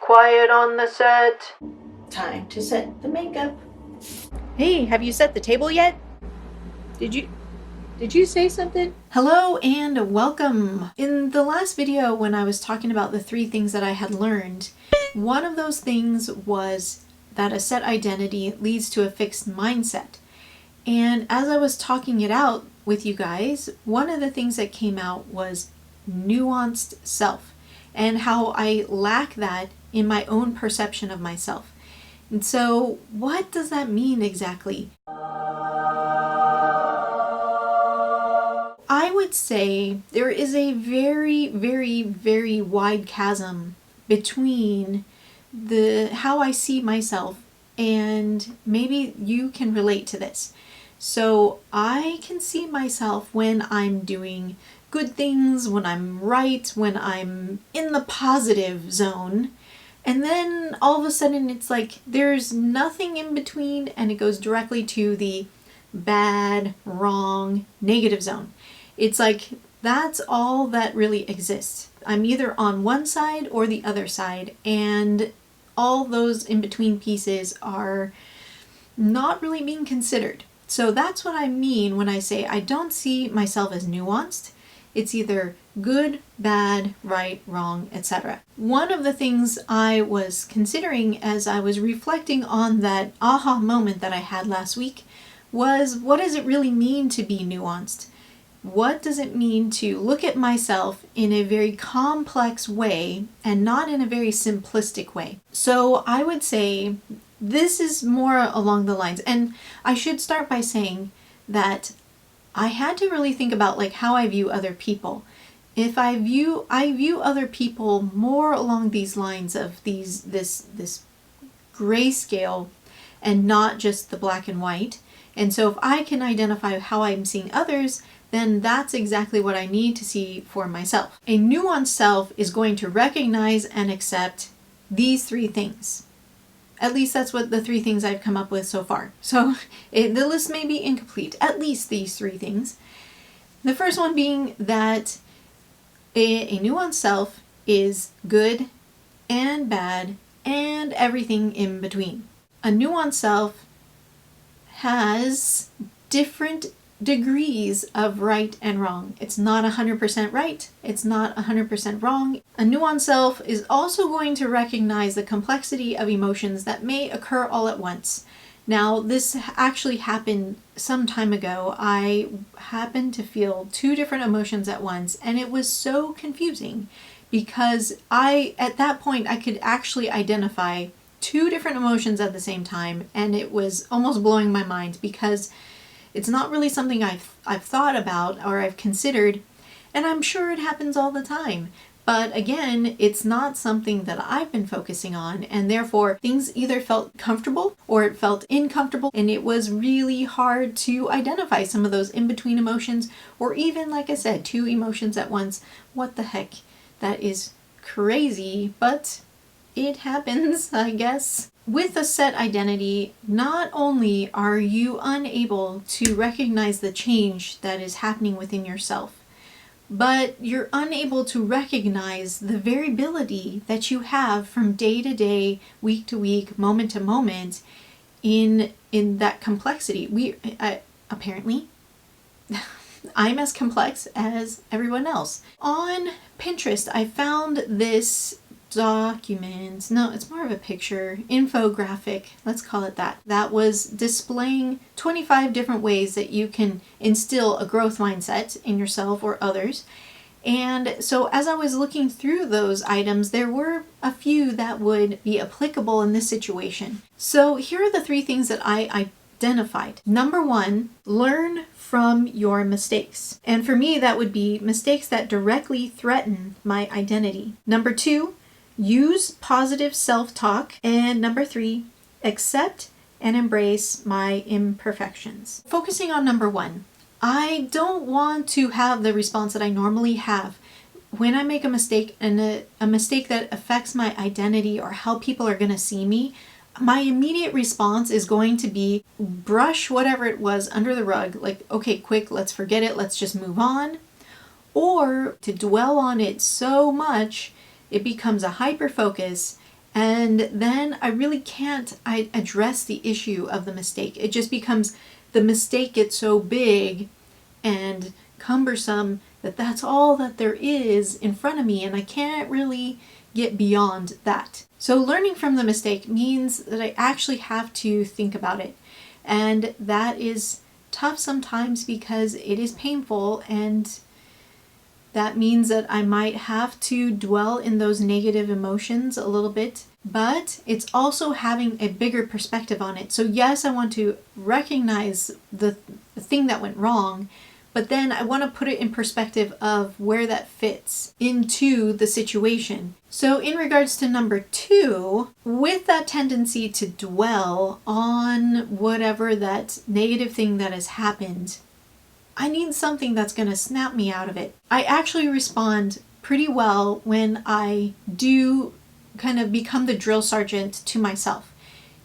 quiet on the set. Time to set the makeup. Hey, have you set the table yet? Did you say something? Hello and welcome. In the last video when I was talking about the 3 things that I had learned, one of those things was that a set identity leads to a fixed mindset. And as I was talking it out with you guys, one of the things that came out was nuanced self and how I lack that in my own perception of myself. And so what does that mean exactly? I would say there is a very, very, very wide chasm between how I see myself, and maybe you can relate to this. So I can see myself when I'm doing good things, when I'm right, when I'm in the positive zone. And then all of a sudden it's like there's nothing in between, and it goes directly to the bad, wrong, negative zone. It's like that's all that really exists. I'm either on one side or the other side, and all those in between pieces are not really being considered. So that's what I mean when I say I don't see myself as nuanced. It's either good, bad, right, wrong, etc. One of the things I was considering as I was reflecting on that aha moment that I had last week was, what does it really mean to be nuanced? What does it mean to look at myself in a very complex way and not in a very simplistic way? So I would say this is more along the lines, and I should start by saying that I had to really think about like how I view other people. If I view other people more along these lines of this grayscale and not just the black and white. And so if I can identify how I'm seeing others, then that's exactly what I need to see for myself. A nuanced self is going to recognize and accept these 3 things. At least that's what the 3 things I've come up with so far. So the list may be incomplete. At least these 3 things. The first one being that a nuanced self is good and bad and everything in between. A nuanced self has different degrees of right and wrong. It's not 100% right. It's not 100% wrong. A nuanced self is also going to recognize the complexity of emotions that may occur all at once. Now, this actually happened some time ago. I happened to feel 2 different emotions at once, and it was so confusing because at that point, I could actually identify 2 different emotions at the same time, and it was almost blowing my mind because it's not really something I've thought about or I've considered, and I'm sure it happens all the time. But again, it's not something that I've been focusing on, and therefore things either felt comfortable or it felt uncomfortable, and it was really hard to identify some of those in-between emotions, or even, like I said, 2 emotions at once. What the heck? That is crazy, but it happens, I guess. With a set identity, not only are you unable to recognize the change that is happening within yourself, but you're unable to recognize the variability that you have from day to day, week to week, moment to moment in that complexity. Apparently, I'm as complex as everyone else. On Pinterest, I found this document, no, it's more of a picture, infographic, let's call it that, that was displaying 25 different ways that you can instill a growth mindset in yourself or others. And so as I was looking through those items, there were a few that would be applicable in this situation. So here are the 3 things that I identified. Number 1, learn from your mistakes. And for me, that would be mistakes that directly threaten my identity. Number 2, use positive self-talk. And number 3, accept and embrace my imperfections. Focusing on number 1, I don't want to have the response that I normally have when I make a mistake, and a mistake that affects my identity or how people are going to see me. My immediate response is going to be brush whatever it was under the rug, like, okay, quick, let's forget it, let's just move on. Or to dwell on it so much, it becomes a hyper focus And then I really can't address the issue of the mistake. It just becomes, the mistake gets so big and cumbersome that that's all that there is in front of me, and I can't really get beyond that. So learning from the mistake means that I actually have to think about it. And that is tough sometimes because it is painful, and that means that I might have to dwell in those negative emotions a little bit, but it's also having a bigger perspective on it. So yes, I want to recognize the thing that went wrong, but then I want to put it in perspective of where that fits into the situation. So in regards to number 2, with that tendency to dwell on whatever that negative thing that has happened, I need something that's going to snap me out of it. I actually respond pretty well when I do kind of become the drill sergeant to myself.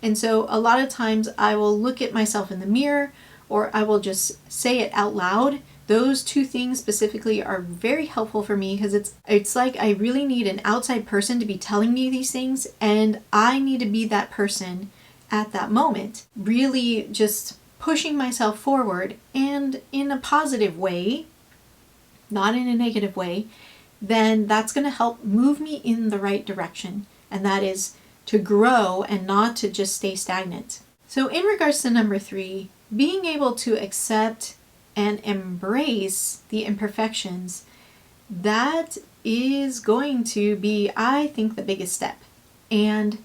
And so a lot of times I will look at myself in the mirror, or I will just say it out loud. Those 2 things specifically are very helpful for me because it's like I really need an outside person to be telling me these things, and I need to be that person at that moment. Really just pushing myself forward, and in a positive way, not in a negative way, then that's going to help move me in the right direction. And that is to grow and not to just stay stagnant. So in regards to number 3, being able to accept and embrace the imperfections, that is going to be, I think, the biggest step. And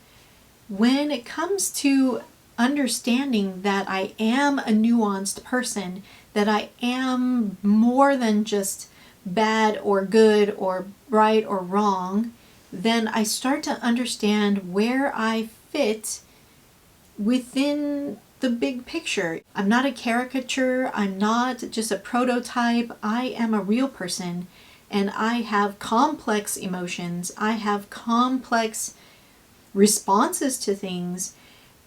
when it comes to understanding that I am a nuanced person, that I am more than just bad or good or right or wrong, then I start to understand where I fit within the big picture. I'm not a caricature. I'm not just a prototype. I am a real person, and I have complex emotions. I have complex responses to things.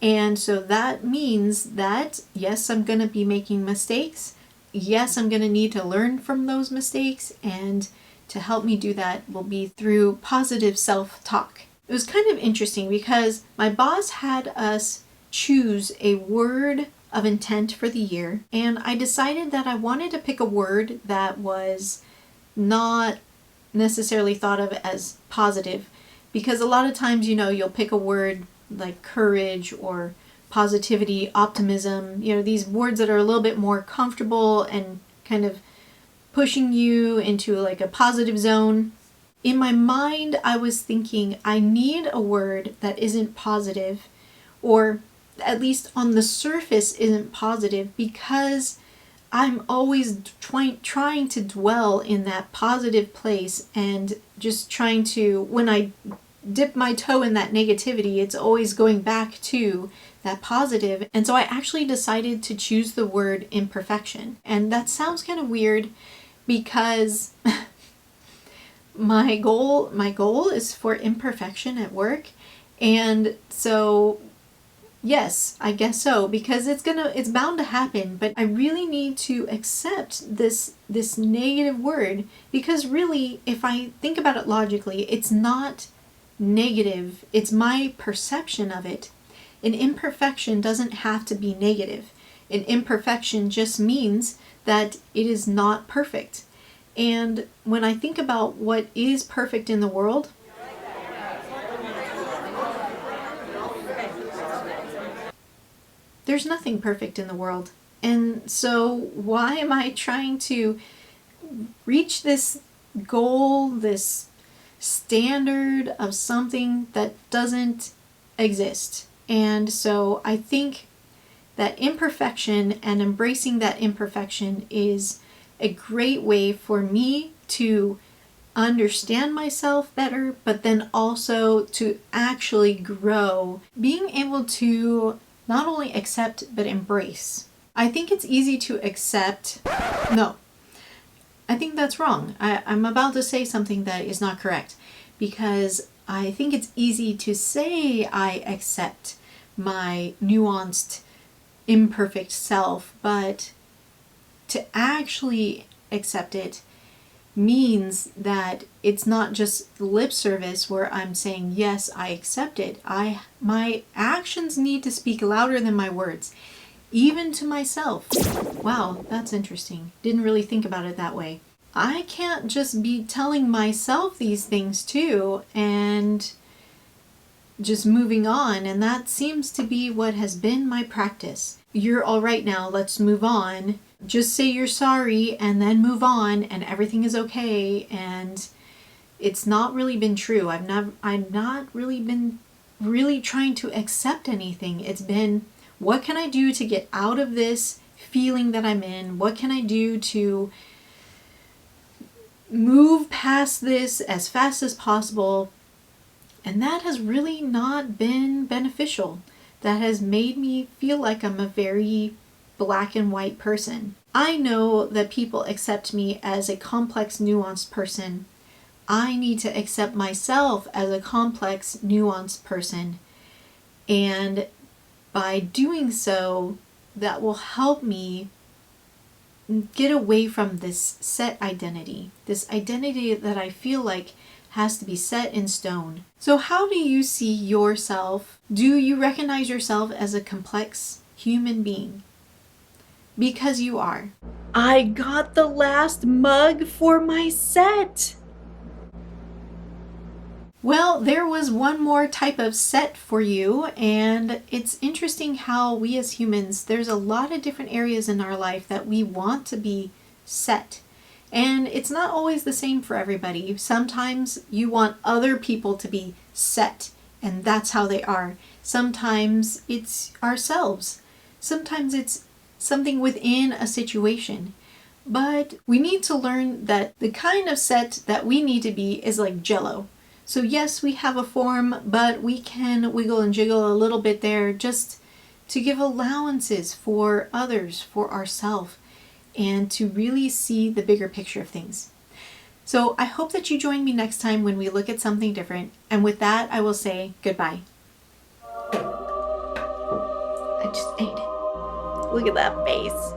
And so that means that, yes, I'm going to be making mistakes. Yes, I'm going to need to learn from those mistakes. And to help me do that will be through positive self-talk. It was kind of interesting because my boss had us choose a word of intent for the year. And I decided that I wanted to pick a word that was not necessarily thought of as positive. Because a lot of times, you'll pick a word like courage or positivity, optimism, these words that are a little bit more comfortable and kind of pushing you into like a positive zone. In my mind, I was thinking I need a word that isn't positive, or at least on the surface isn't positive, because I'm always trying to dwell in that positive place and just trying to, when I dip my toe in that negativity, it's always going back to that positive. And so I actually decided to choose the word imperfection. And that sounds kind of weird because my goal is for imperfection at work. And so yes, I guess so, because it's bound to happen, but I really need to accept this negative word, because really, if I think about it logically, it's not negative, it's my perception of it. An imperfection doesn't have to be negative. An imperfection just means that it is not perfect. And when I think about what is perfect in the world, there's nothing perfect in the world. And so why am I trying to reach this goal, this standard of something that doesn't exist? And so I think that imperfection and embracing that imperfection is a great way for me to understand myself better, but then also to actually grow, being able to not only accept but embrace. I think it's easy to accept. No, I think that's wrong. I'm about to say something that is not correct, because I think it's easy to say I accept my nuanced, imperfect self, but to actually accept it means that it's not just lip service where I'm saying, yes, I accept it. My actions need to speak louder than my words, even to myself. Wow, that's interesting. Didn't really think about it that way. I can't just be telling myself these things too and just moving on, and that seems to be what has been my practice. You're all right now, let's move on. Just say you're sorry and then move on and everything is okay. And it's not really been true. I've not really been trying to accept anything. It's been, what can I do to get out of this feeling that I'm in? What can I do to move past this as fast as possible? And that has really not been beneficial. That has made me feel like I'm a very black and white person. I know that people accept me as a complex, nuanced person. I need to accept myself as a complex, nuanced person. And by doing so, that will help me get away from this set identity. This identity that I feel like has to be set in stone. So how do you see yourself? Do you recognize yourself as a complex human being? Because you are. I got the last mug for my set. Well, there was one more type of set for you, and it's interesting how we as humans, there's a lot of different areas in our life that we want to be set. And it's not always the same for everybody. Sometimes you want other people to be set, and that's how they are. Sometimes it's ourselves. Sometimes it's something within a situation. But we need to learn that the kind of set that we need to be is like Jell-O. So yes, we have a form, but we can wiggle and jiggle a little bit there just to give allowances for others, for ourselves, and to really see the bigger picture of things. So I hope that you join me next time when we look at something different. And with that, I will say goodbye. I just ate it. Look at that face.